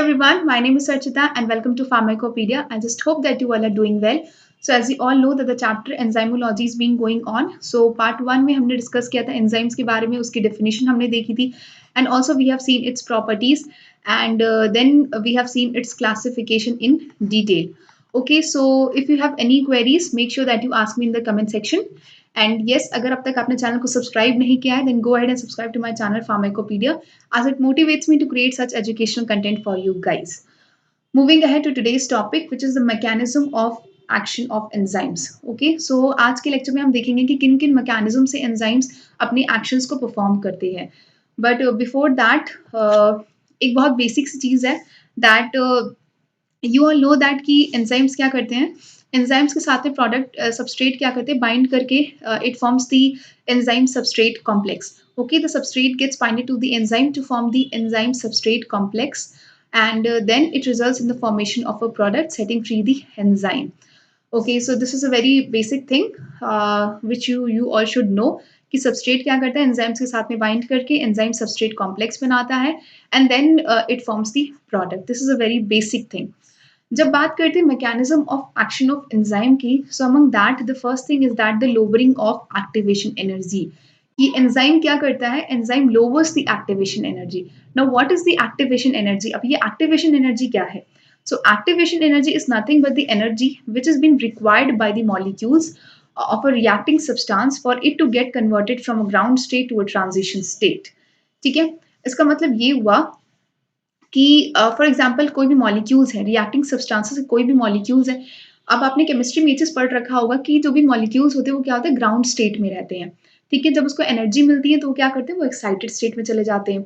everyone, my name is Sarchita and welcome to Pharmacopedia. I just hope that you all are doing well. So as you all know that the chapter enzymology is being going on. So part 1 में हमने discuss किया था enzymes के बारे में, उसकी definition हमने देखी थी and also we have seen its properties and then we have seen its classification in detail. Okay, so if you have any queries, make sure that you ask me in the comment section. And yes, अगर अब तक आपने channel को subscribe नहीं किया है, then go ahead and subscribe to my channel Pharmacopedia as it motivates me to create such educational content for you guys. Moving ahead to today's topic, which is the mechanism of action of enzymes. Okay, so आज के lecture में हम देखेंगे कि किन किन mechanism से enzymes अपनी एक्शंस को परफॉर्म करते हैं. बट बिफोर दैट एक बहुत बेसिक सी चीज़ है that you all know that कि एंजाइम्स क्या करते हैं. एंजाइम्स के साथ में प्रोडक्ट सबस्ट्रेट क्या करते हैं, बाइंड करके it forms the enzyme substrate complex. Okay, the substrate gets binded to the enzyme to form the enzyme substrate complex and then it results in the formation of a product setting free the enzyme. Okay, so this is a very basic thing which you all should know कि substrate क्या करता है, enzymes के साथ में bind करके enzyme substrate complex बनाता है and then it forms the product. This is a very basic thing. जब बात करते हैं mechanism of action of enzyme की, so among that the first thing is that the lowering of activation energy. कि enzyme क्या करता है, enzyme lowers the activation energy. Now what is the activation energy? अब ये एक्टिवेशन एनर्जी क्या है? So activation energy is nothing but the energy which is been required by the molecules of a reacting substance for it to get converted from a ground state to a transition state. ठीक है, इसका मतलब ये हुआ कि for example कोई भी molecules है, रिएक्टिंग सब्सटेंसेस कोई भी मॉलिक्यूल्स है. अब आपने केमिस्ट्री में ये चीज पढ़ रखा होगा कि जो भी मॉलिक्यूल्स होते हैं वो क्या होते हैं, ग्राउंड स्टेट में रहते हैं. ठीक है, जब उसको एनर्जी मिलती है तो वो क्या करते हैं, वो एक्साइटेड स्टेट में चले जाते हैं.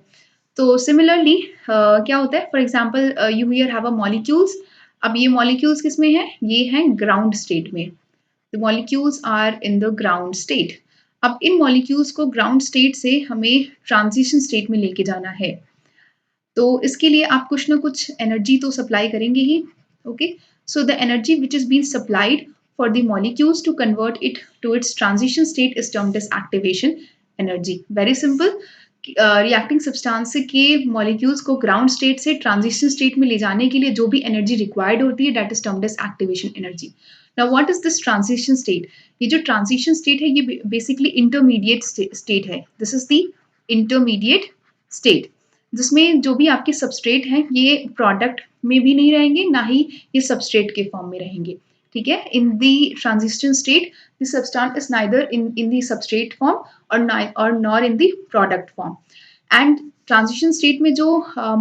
तो सिमिलरली क्या होता है, for example you here have a molecules. अब ये मॉलिक्यूल्स किस में है, ये हैं ग्राउंड स्टेट में. The molecules are in the ground state. अब इन मॉलिक्यूल्स को ग्राउंड स्टेट से हमें ट्रांजिशन स्टेट में लेके जाना है, तो इसके लिए आप कुछ ना कुछ एनर्जी तो सप्लाई करेंगे ही. Okay, so the energy which is been supplied for the molecules to convert it to its transition state is termed as activation energy. Very simple. Reacting substance के मॉलिक्यूल्स को ग्राउंड स्टेट से transition state में ले जाने के लिए जो भी एनर्जी रिक्वायर्ड होती है that is termed as activation energy. Now what is this transition state? ये जो ट्रांजिशन स्टेट है ये बेसिकली इंटरमीडिएट स्टेट है. This is the intermediate state जिसमें जो भी आपके सबस्ट्रेट हैं ये प्रोडक्ट में भी नहीं रहेंगे, ना ही ये सबस्ट्रेट के फॉर्म में रहेंगे. ठीक है, in the transition state the substance is neither in the substrate form और nor in the product form. And transition state में जो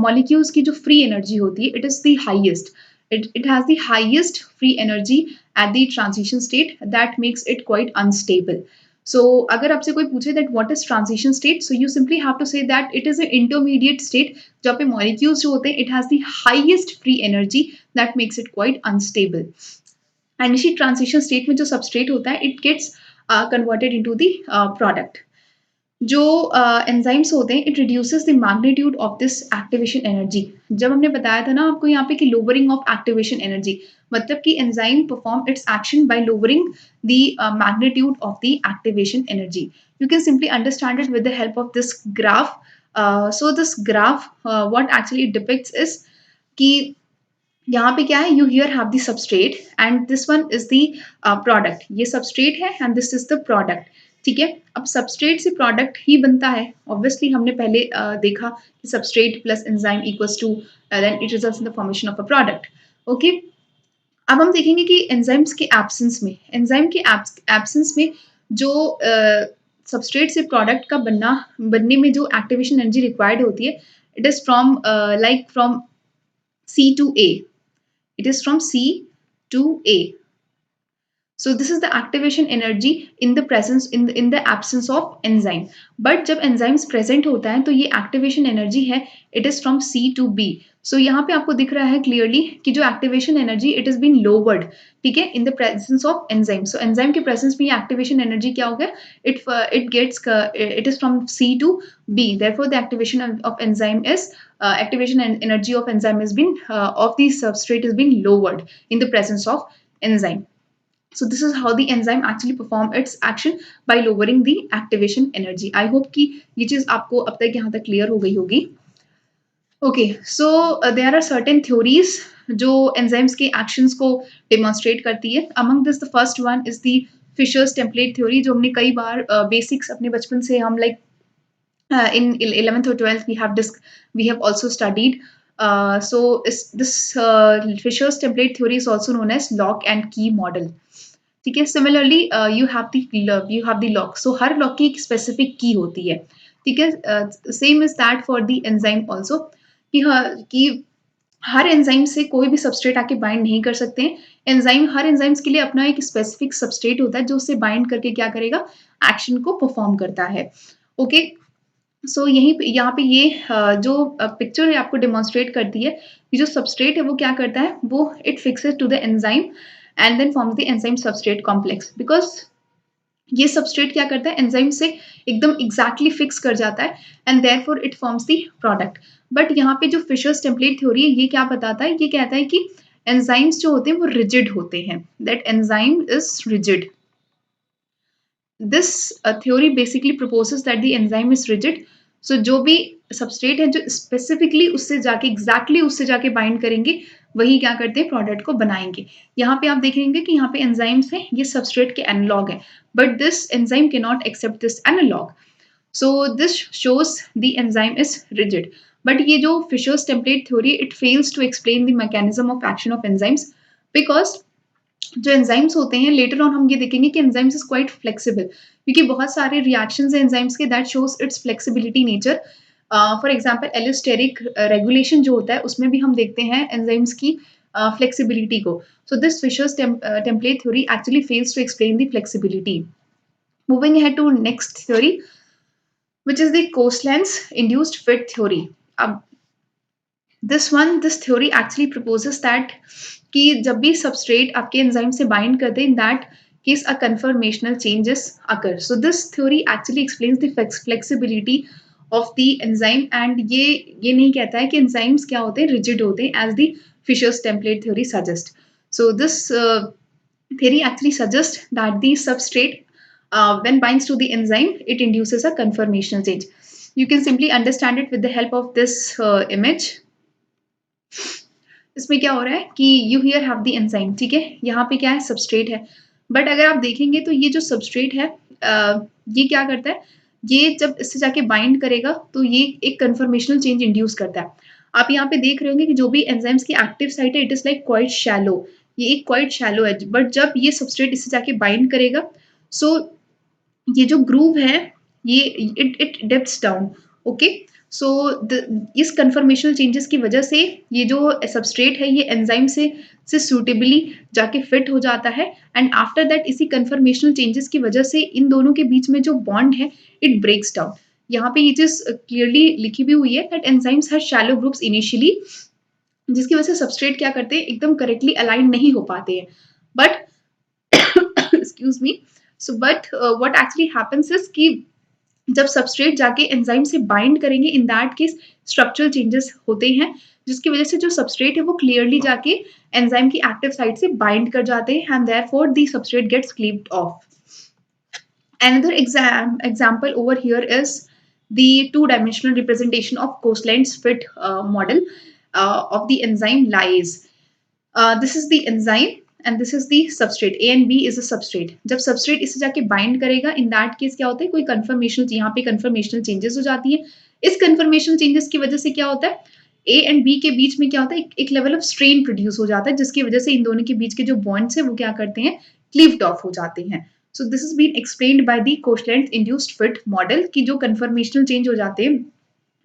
मॉलिक्यूल्स की जो फ्री एनर्जी होती है it is the highest. it has the highest free energy at the transition state that makes it quite unstable. So अगर आपसे कोई पूछे that what is transition state, so you simply have to say that it is an intermediate state जहाँ पे molecules जो होते हैं it has the highest free energy that makes it quite unstable. And इसी ट्रांजिशन स्टेट में जो substrate होता है it gets converted into the product. जो एंजाइम्स होते हैं it reduces the magnitude of this activation energy. जब हमने बताया था ना आपको यहाँ पे कि लोअरिंग ऑफ एक्टिवेशन एनर्जी, मतलब कि enzyme perform it's action by lowering the magnitude of the activation energy. You can simply understand it with the help of this graph. So this graph what actually depicts is कि यहाँ पे क्या है, you here have the substrate and this one is the product. ये substrate है and this is the product. ठीक है, अब सबस्ट्रेट से प्रोडक्ट ही बनता है. ऑब्वियसली हमने पहले देखा कि substrate plus enzyme equals to then it results in the formation of a product. Okay, अब हम देखेंगे कि एंजाइम्स के एब्सेंस में, एंजाइम के एब्सेंस में जो सबस्ट्रेट से प्रोडक्ट का बनने में जो एक्टिवेशन एनर्जी रिक्वायर्ड होती है it is from like from C to A. It is from C to A. So this is the activation energy in the presence in the absence of enzyme. But जब enzymes present होता है तो ये activation energy है it is from C to B. So यहाँ पे आपको दिख रहा है clearly कि जो activation energy it has been lowered. ठीक है, in the presence of enzyme. So enzyme के presence में ये activation energy क्या हो गया, it is from C to B. Therefore the activation of enzyme is activation and energy of enzyme has been of the substrate has been lowered in the presence of enzyme. So this is how the enzyme actually perform its action by lowering the activation energy. I hope कि ये चीज आपको अब तक यहाँ तक clear हो गई होगी. Okay, so there are certain theories जो एंजाइम्स के एक्शंस को डेमोन्स्ट्रेट करती है. Among this the first one is the Fisher's template theory, जो हमने कई बार बेसिक्स अपने बचपन से हम like in 11th or 12th we have also studied. So this Fisher's template theory is also known as lock and key model. ठीक है. Similarly you have the lock. So her lock की एक specific की होती है. ठीक है. Same is that for the enzyme also, कि हर एंजाइम से कोई भी सबस्ट्रेट आके बाइंड नहीं कर सकते हैं. हर एंजाइम्स के लिए अपना एक स्पेसिफिक सबस्ट्रेट होता है जो उससे बाइंड करके क्या करेगा, एक्शन को परफॉर्म करता है. ओके. सो यहाँ पे ये जो पिक्चर है आपको डेमोन्स्ट्रेट करती है कि जो सबस्ट्रेट है वो क्या करता है, वो it fixes to the enzyme and then forms the enzyme substrate complex. Because ये सबस्ट्रेट क्या करता है, एंजाइम से एकदम एग्जैक्टली फिक्स कर जाता है and therefore it forms the product. But यहाँ पे जो फिशर्स टेम्पलेट थ्योरी है ये क्या बताता है, ये कहता है कि एंजाइम्स जो होते हैं वो रिजिड होते हैं, that enzyme is rigid. This theory basically proposes that the enzyme is rigid. So जो भी सबस्ट्रेट है जो स्पेसिफिकली उससे जाके एग्जैक्टली उससे जाके बाइंड करेंगे वही क्या करते हैं, प्रोडक्ट को बनाएंगे. यहाँ पे आप देखेंगे कि यहाँ पे एंजाइम्स हैं, ये सबस्ट्रेट के एनालॉग है, but this enzyme can not accept this analog. So this shows the enzyme is rigid. But ये जो Fisher's template theory, it fails to explain the mechanism of action of enzymes. Because जो enzymes होते हैं, later on हम ये देखेंगे कि enzymes is quite flexible, क्योंकि बहुत सारे रिएक्शंस हैं एंजाइम्स के that shows its flexibility nature. For example allosteric regulation जो होता है उसमें भी हम देखते हैं एंजाइम्स की फ्लेक्सिबिलिटी को. So this Fisher's template theory actually fails to explain the flexibility. Moving ahead to next theory which is the Coastlands induced fit theory. This theory actually proposes that कि जब भी सबस्ट्रेट आपके enzyme से bind करते हैं, इन that case a conformational changes occur. So this theory actually explains the flexibility of the enzyme and ये नहीं कहता है कि एंजाइम्स क्या होते हैं, रिजिड होते हैं, as the Fisher's template theory suggest. So this theory actually suggests that the substrate when binds to the enzyme, it induces a conformational change. You can simply understand it with the help of this image. इसमें क्या हो रहा है कि you here have the enzyme. ठीक है, यहाँ पे क्या है, सबस्ट्रेट है. बट अगर आप देखेंगे तो ये जो सबस्ट्रेट है ये क्या करता है, ये जब इससे जाके बाइंड करेगा तो ये एक कन्फर्मेशनल चेंज इंड्यूस करता है. आप यहाँ पे देख रहे होंगे कि जो भी एंजाइम्स की एक्टिव साइट है, it is like quite shallow. ये एक क्वाइट शैलो है, बट जब ये सबस्ट्रेट इससे जाके बाइंड करेगा, सो ये जो ग्रूव है ये इट डेप्थ्स डाउन. ओके. सो इस कन्फर्मेशनल चेंजेस की वजह से ये जो सबस्ट्रेट है ये एंजाइम से सूटेबली जाके फिट हो जाता है एंड आफ्टर दैट इसी कन्फर्मेशनल चेंजेस की वजह से इन दोनों के बीच में जो बॉन्ड है इट ब्रेक्स डाउन. यहाँ पे ये चीज क्लियरली लिखी भी हुई है that enzymes have shallow groups initially, जिसकी वजह से सबस्ट्रेट क्या करते हैं, एकदम करेक्टली अलाइन नहीं हो पाते हैं. But excuse me. So but what actually happens is कि जब सबस्ट्रेट जाके एंजाइम से बाइंड करेंगे, इन दैट केस स्ट्रक्चरल चेंजेस होते हैं, जिसकी वजह से जो सबस्ट्रेट है वो क्लियरली जाके एंजाइम की एक्टिव साइट से बाइंड कर जाते हैं and therefore the substrate gets cleaved off. Another example over here is the two-dimensional representation of Coastlands fit model of the enzyme lyase. This is the enzyme and this is the substrate. A and B is a substrate. जब substrate इससे जाके bind करेगा, in that case क्या होता है, कोई conformational, यहाँ पे conformational changes हो जाती है. इस conformational changes की वजह से क्या होता है, A and B के बीच में क्या होता है, एक level of strain produce हो जाता है, जिसकी वजह से इन दोनों के बीच के जो bonds है वो क्या करते हैं, cleaved off हो जाते हैं. So this has been explained by the Coastlands induced fit model कि जो conformational change हो जाते हैं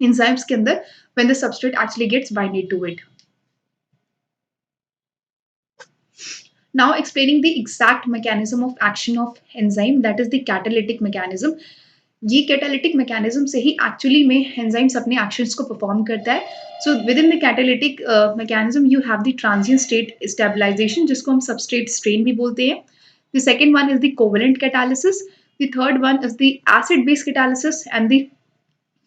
enzymes के अंदर when the substrate actually gets binded to it. Now explaining the exact mechanism of action of enzyme, that is the catalytic mechanism. ये catalytic mechanism से ही एक्चुअली में एंजाइम्स अपने एक्शंस को परफॉर्म करता है. So within the catalytic mechanism you have the transient state stabilization, जिसको हम सबस्ट्रेट स्ट्रेन भी बोलते हैं. The second one is the covalent catalysis, the third one is the acid base catalysis and the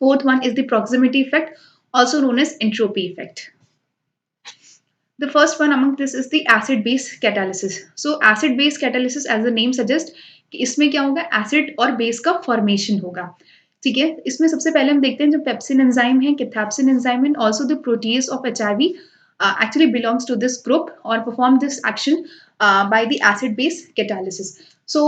fourth one is the proximity effect, also known as entropy effect. The first one among this is the acid base catalysis. So acid base catalysis, as the name suggests, कि इसमें क्या होगा, acid और base का formation होगा. ठीक है, इसमें सबसे पहले हम देखते हैं जो पेप्सिन एंजाइम है, cathepsin enzyme and also the protease of HIV actually belongs to this group or perform this action by the acid base catalysis. So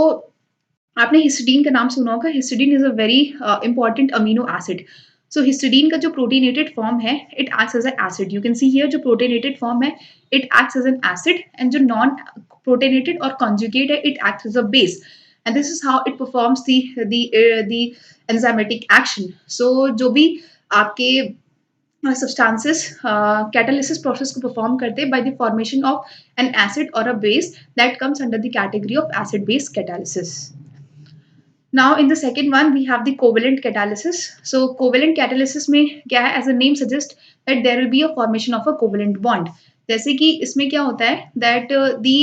आपने हिस्टिडीन का नाम सुना होगा. Histidine is a very important amino acid. So histidine का जो protonated form है it acts as an acid. You can see here जो protonated form है it acts as an acid and जो नॉन प्रोटीनेटेड और कॉन्जुगेट है it acts as a base. And this is how it performs the enzymatic action. So जो भी आपके substances catalysis process को perform करते हैं by the formation of an acid or a base that comes under the category of acid base catalysis. Now in the second one we have the covalent catalysis. So covalent catalysis में क्या है, as the name suggests that there will be a formation of a covalent bond. जैसे कि इसमें क्या होता है that the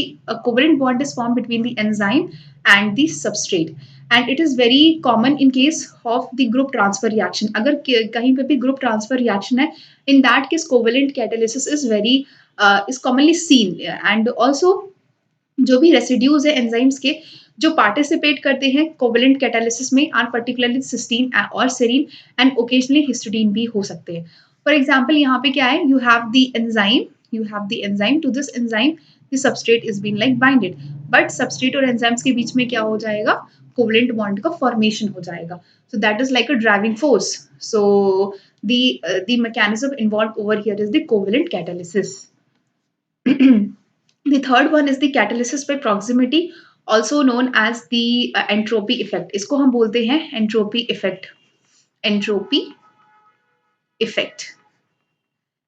covalent bond is formed between the enzyme and the substrate and it is very common in case of the group transfer reaction. अगर कहीं पे भी group transfer reaction है, in that case covalent catalysis is very is commonly seen. And also जो भी residues है enzymes के जो पार्टिसिपेट करते हैं कोवेलेंट कैटालिसिस में आर पर्टिकुलरली सिस्टीन और सेरीन एंड ओकेजनली हिस्टिडीन भी हो सकते हैं. फॉर एग्जांपल यहाँ पे क्या है, you have the enzyme. To this enzyme the substrate is being like binded, but substrate और enzymes के बीच में क्या हो जाएगा, कोवेलेंट बॉन्ड का फॉर्मेशन हो जाएगा. So that is like a driving force. So the mechanism involved over here is the covalent catalysis. The third one is the catalysis by proximity, also known as the entropy effect. इसको हम बोलते हैं entropy effect. Entropy effect.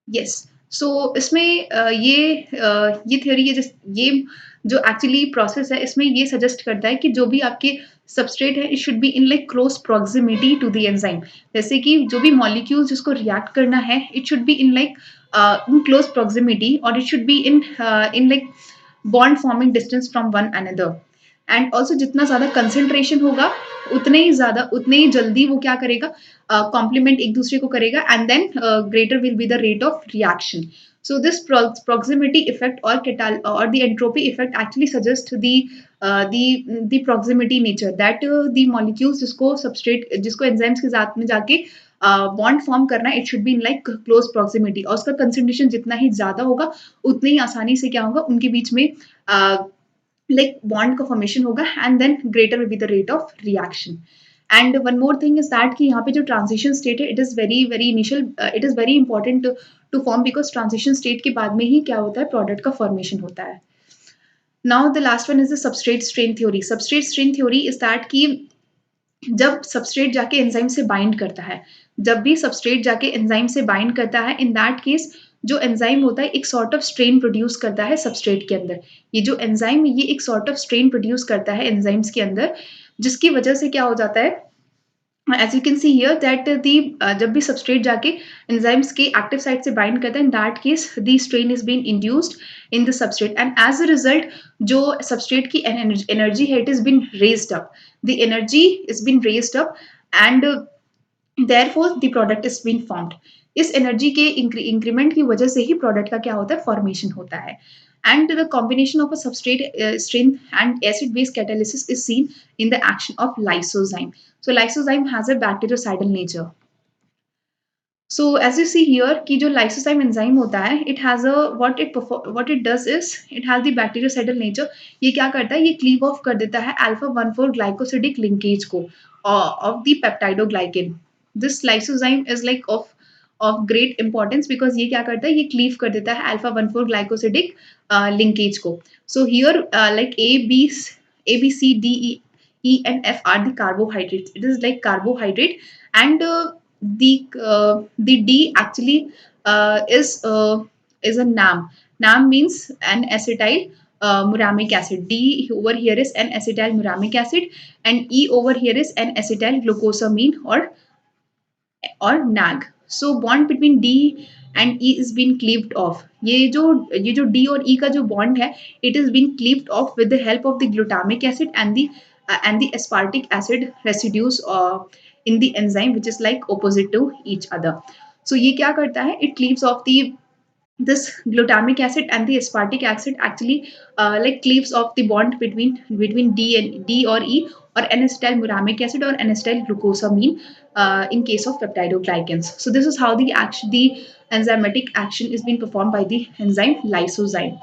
Yes. So इसमें ये theory ये जो actually process है इसमें ये suggest करता है कि जो भी आपके substrate है it should be in like close proximity to the enzyme. जैसे कि जो भी molecules जिसको react करना है it should be in like in close proximity or it should be in like bond forming distance from one another. And also जितना ज्यादा concentration होगा उतने ही जल्दी वो क्या करेगा, कॉम्प्लीमेंट एक दूसरे को करेगा and then greater will be the rate of reaction. So this proximity effect or the entropy effect actually suggests the proximity nature that the molecules जिसको enzymes के साथ में जाके बॉन्ड फॉर्म करना है it should be in like close proximity और उसका concentration जितना ही ज्यादा होगा उतने ही आसानी से क्या होगा उनके बीच में like bond का formation होगा and then greater will be the rate of reaction. And one more thing is that कि यहाँ पे जो transition state है it is very initial, it is very important to form because transition state के बाद में ही क्या होता है product का formation होता है. Now the last one is the substrate strain theory. Substrate strain theory is that कि जब substrate जाके enzyme से bind करता है, जब भी substrate जाके enzyme से bind करता है in that case जो एंजाइम होता है एक सॉर्ट ऑफ स्ट्रेन प्रोड्यूस करता है सबस्ट्रेट के अंदर. ये जो एंजाइम ये एक सॉर्ट ऑफ स्ट्रेन प्रोड्यूस करता है एंजाइम्स के अंदर जिसकी वजह से क्या हो जाता है, as you can see here that जब भी सबस्ट्रेट जाके एंजाइम्स के एक्टिव साइट से बाइंड करता है in that case the strain is been induced in the substrate and as a result जो सबस्ट्रेट की एनर्जी है it is been raised up, the energy is been raised up and therefore the product is been formed. इस energy के increment की वजह से ही product का क्या होता है, फॉर्मेशन होता है. And the combination of a substrate strain and acid base catalysis is seen in the action of lysozyme. So lysozyme has a bactericidal nature. So as you see here कि जो lysozyme enzyme होता है it has a what it does is it has the bactericidal nature. ये क्या करता है, ये cleave off कर देता है alpha 1,4 glycosidic linkage को of the peptidoglycan. This lysozyme is like of great importance because ये क्या करता है, ये cleave कर देता है alpha 1,4 glycosidic linkage को. So here like A, B, C, D, E and F are the carbohydrates. It is like carbohydrate and the D actually is a NAM. NAM means N-acetyl muramic acid. D over here is N-acetyl muramic acid and E over here is N-acetyl glucosamine or NAG. So bond between D and E is being cleaved off. ये जो D और E का जो bond है it is being cleaved off with the help of the glutamic acid and the aspartic acid residues in the enzyme which is like opposite to each other. So ये क्या करता है, it cleaves off this glutamic acid and the aspartic acid actually like cleaves off the bond between D or E or N-acetylmuramic acid or N-acetylglucosamine in case of peptidoglycans. So this is how the enzymatic action is being performed by the enzyme lysozyme.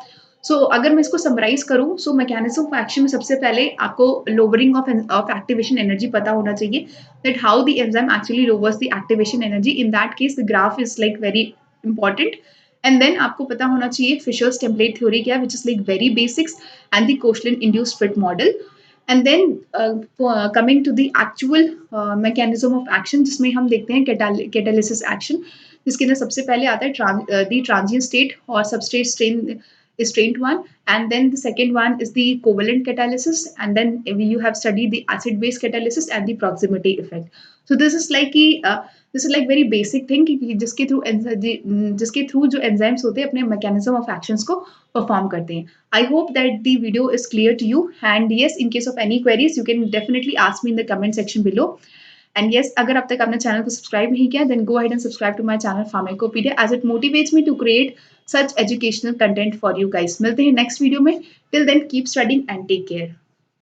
अगर मैं इसको summarise करूं, mechanism of action में सबसे पहले आपको lowering of activation energy पता होना चाहिए, that how the enzyme actually lowers the activation energy. In that case the graph is like very important. And then आपको पता होना चाहिए फिशर्स टेम्पलेट थ्योरी क्या है, which is like very basics, and the Koshland induced fit model. And then coming to the actual mechanism of action, जिसमें हम देखते हैं कैटालिसिस एक्शन, जिसके अंदर सबसे पहले आता है द ट्रांजिएंट स्टेट और substrate strained one, and then the second one is the covalent catalysis, and then you have studied the acid base catalysis and the proximity effect. So this is like very basic thing कि जिसके through जो enzymes होते हैं अपने mechanism of actions को perform करते हैं. I hope that the video is clear to you, and yes, in case of any queries you can definitely ask me in the comment section below. And yes, अगर अब तक आपने channel को subscribe नहीं किया, then go ahead and subscribe to my channel Pharmacopedia, as it motivates me to create such educational content for you guys. मिलते हैं next video में. Till then, keep studying and take care.